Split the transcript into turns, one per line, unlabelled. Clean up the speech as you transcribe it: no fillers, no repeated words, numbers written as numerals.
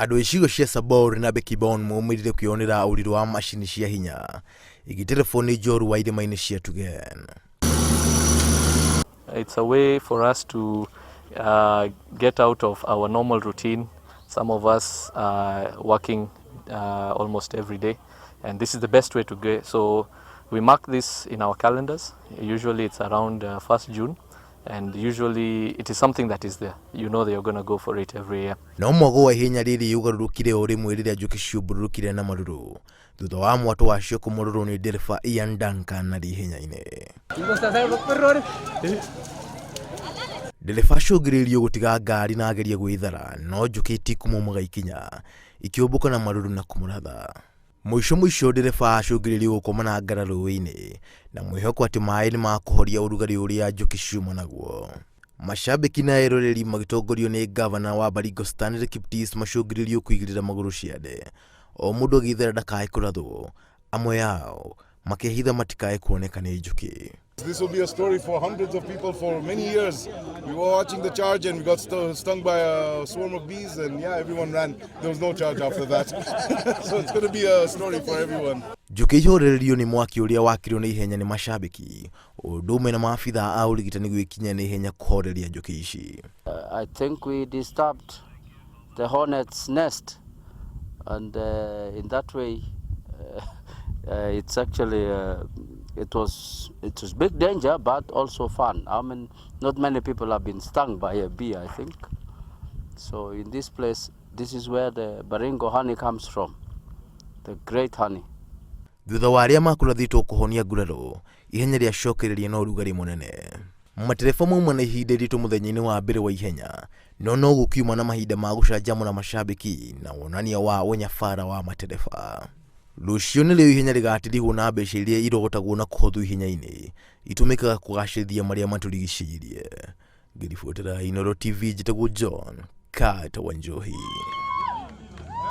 Andũ icigo cia Sabor na Bekibon maumirire kwionera ũrirũ wa macini cia hinya igitelefoni njoru wa irĩma-inĩ cia Tugen.
It's a way for us to get out of our normal routine. Some of us are working almost every day, and this is the best way to go. So we mark this in our calendars. Usually it's around 1st June. And usually it is something that is there. You know they are going to go for it every year.
No mwago wa ihenya rĩrĩ ugarurukire o rimwe rĩrĩa njũkĩ ciũmbũrũrũkire na maruru. Thutha wa mwatũ wacio kũmũrũrwo nĩ ndereba ihinda na ihenya-inĩ. Ndereba acũngĩrĩirio gũtiga ngari na ageria gwĩthara, no njũkĩ itikũmũmaga ikinya, ikĩũmbũka na maruru na kũmũratha. Mũico ndereba acũngĩrĩirio gũkoma na ngara rũĩ-inĩ na mwĩhoko atĩ maĩ nĩ makũhoria ũrugarĩ ũrĩa njũkĩ ciuma naguo. Mashabiki na eroreri magĩtongorio nĩ gavana wa Baringo Stanley Kiptis macũngĩrĩirio kũigĩrĩra magũrũ ciande. O mũndũ agĩthera ndakae kũrathwo, amwe ao makĩhitha matikae kuoneka nĩ njũkĩ.
This will be a story for hundreds of people for many years. We were watching the charge and we got stung by a swarm of bees, and yeah, everyone ran. There was no charge after that. So it's going to be a story for everyone.
Njũkĩ ihorererio nĩ mwaki ũrĩa wakirwo na ihenya nĩ mashabiki. Ũndũ ũmwe na maabitha a ũrigitani gwĩkinya na ihenya kũhoreria njũkĩ ici.
I think we disturbed the hornet's nest, and in that way it's actually it was big danger but also fun. I mean, not many people have been stung by a bee, I think. So in this place, this is where the Baringo honey comes from, the great honey.
Thutha wa arĩa makũrathĩtwo kũhonia nguraro, ihenya rĩacokereria na ũrugarĩ mũnene. Matereba mauma na ihinda iritũ mũthenya-inĩ wa mbere wa ihenya, no gũkiuma na mahinda ma gũcanjamũra mashabiki na wonania wa ũnyabara wa matereba. Rũciũ nĩ rĩo ihenya rĩgatirihwo na mbeca iria irogotagwo na kũhũthũ ihenya-inĩ itũmĩkaga kũgacĩrithia marĩa matũrigicĩirie. Ngĩribotera Inooro TV njĩtagwo John Kata wa Njohi.